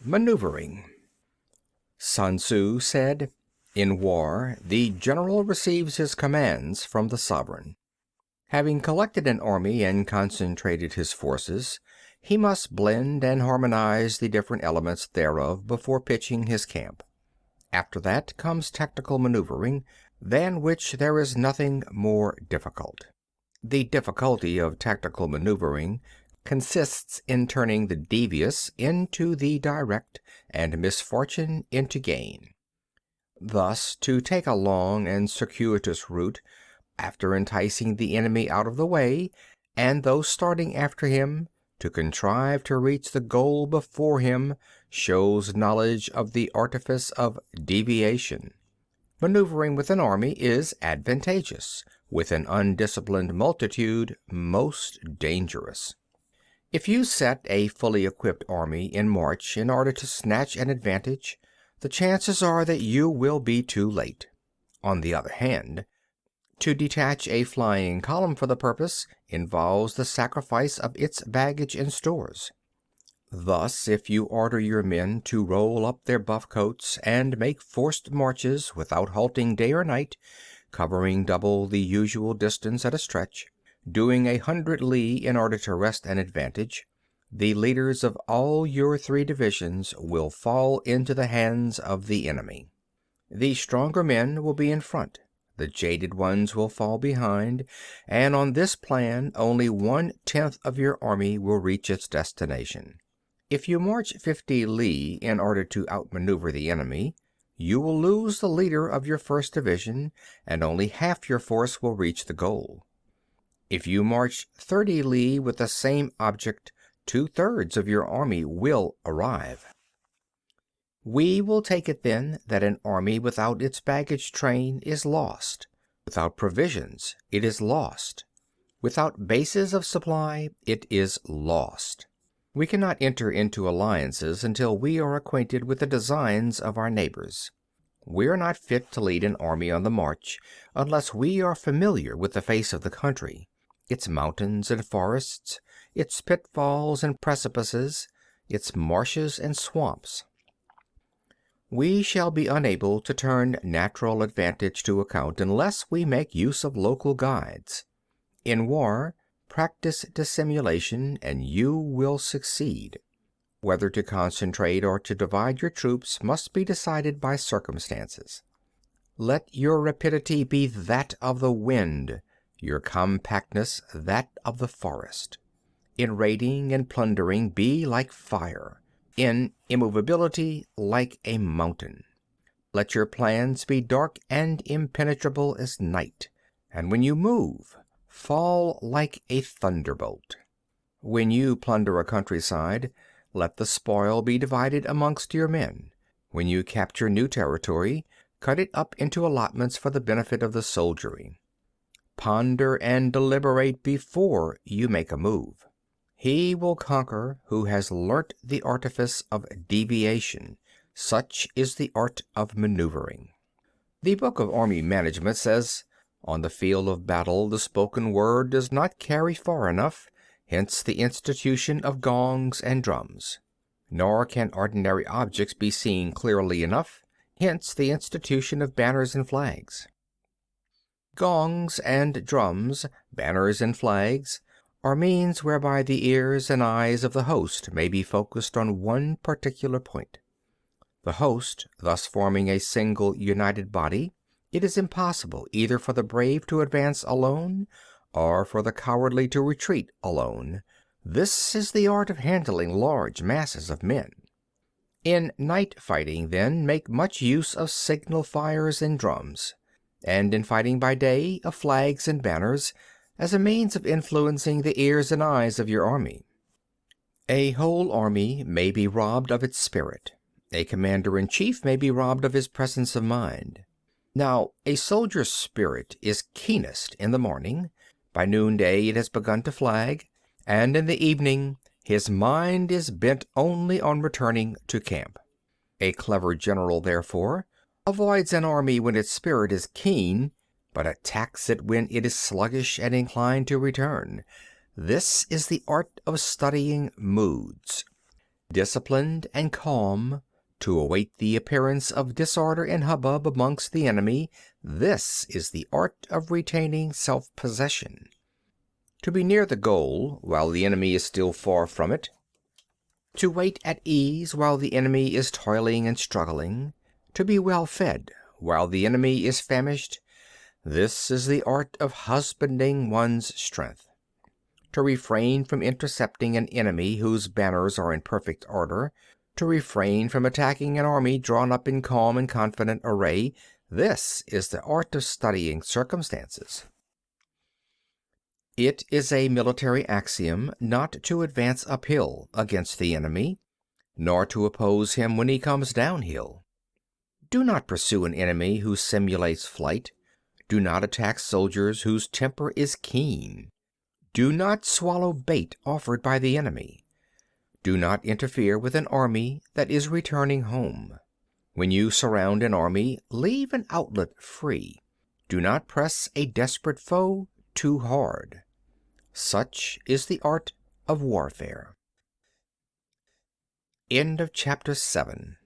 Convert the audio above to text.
Maneuvering. Sun Tzu said, "In war, the general receives his commands from the sovereign. Having collected an army and concentrated his forces, he must blend and harmonize the different elements thereof before pitching his camp. After that comes tactical maneuvering, than which there is nothing more difficult. The difficulty of tactical maneuvering consists in turning the devious into the direct, and misfortune into gain. Thus, to take a long and circuitous route, after enticing the enemy out of the way, and those starting after him, to contrive to reach the goal before him, shows knowledge of the artifice of deviation. Maneuvering with an army is advantageous, with an undisciplined multitude most dangerous. If you set a fully equipped army in march in order to snatch an advantage, the chances are that you will be too late. On the other hand, to detach a flying column for the purpose involves the sacrifice of its baggage and stores. Thus, if you order your men to roll up their buff coats and make forced marches without halting day or night, covering double the usual distance at a stretch, doing 100 li in order to wrest an advantage, the leaders of all your 3 divisions will fall into the hands of the enemy. The stronger men will be in front, the jaded ones will fall behind, and on this plan only 1/10 of your army will reach its destination. If you march 50 li in order to outmaneuver the enemy, you will lose the leader of your first division, and only half your force will reach the goal. If you march 30 li with the same object, 2/3 of your army will arrive. We will take it then that an army without its baggage train is lost. Without provisions, it is lost. Without bases of supply, it is lost. We cannot enter into alliances until we are acquainted with the designs of our neighbors. We are not fit to lead an army on the march unless we are familiar with the face of the country, its mountains and forests, its pitfalls and precipices, its marshes and swamps. We shall be unable to turn natural advantage to account unless we make use of local guides. In war, practice dissimulation and you will succeed. Whether to concentrate or to divide your troops must be decided by circumstances. Let your rapidity be that of the wind, your compactness that of the forest. In raiding and plundering be like fire, in immovability like a mountain. Let your plans be dark and impenetrable as night, and when you move, fall like a thunderbolt. When you plunder a countryside, let the spoil be divided amongst your men. When you capture new territory, cut it up into allotments for the benefit of the soldiery. Ponder and deliberate before you make a move. He will conquer who has learnt the artifice of deviation. Such is the art of maneuvering. The Book of Army Management says, "On the field of battle the spoken word does not carry far enough, hence the institution of gongs and drums. Nor can ordinary objects be seen clearly enough, hence the institution of banners and flags." Gongs and drums, banners and flags, are means whereby the ears and eyes of the host may be focused on one particular point. The host thus forming a single united body, it is impossible either for the brave to advance alone, or for the cowardly to retreat alone. This is the art of handling large masses of men. In night fighting, then, make much use of signal fires and drums, and in fighting by day, of flags and banners, as a means of influencing the ears and eyes of your army. A whole army may be robbed of its spirit. A commander-in-chief may be robbed of his presence of mind. Now, a soldier's spirit is keenest in the morning. By noonday it has begun to flag, and in the evening his mind is bent only on returning to camp. A clever general, therefore, avoids an army when its spirit is keen, but attacks it when it is sluggish and inclined to return. This is the art of studying moods. disciplined and calm, to await the appearance of disorder and hubbub amongst the enemy. This is the art of retaining self-possession. To be near the goal while the enemy is still far from it. To wait at ease while the enemy is toiling and struggling. To be well fed while the enemy is famished. This is the art of husbanding one's strength. To refrain from intercepting an enemy whose banners are in perfect order. To refrain from attacking an army drawn up in calm and confident array. This is the art of studying circumstances. It is a military axiom not to advance uphill against the enemy, nor to oppose him when he comes downhill. Do not pursue an enemy who simulates flight. Do not attack soldiers whose temper is keen. Do not swallow bait offered by the enemy. Do not interfere with an army that is returning home. When you surround an army, leave an outlet free. Do not press a desperate foe too hard. Such is the art of warfare. End of chapter 7.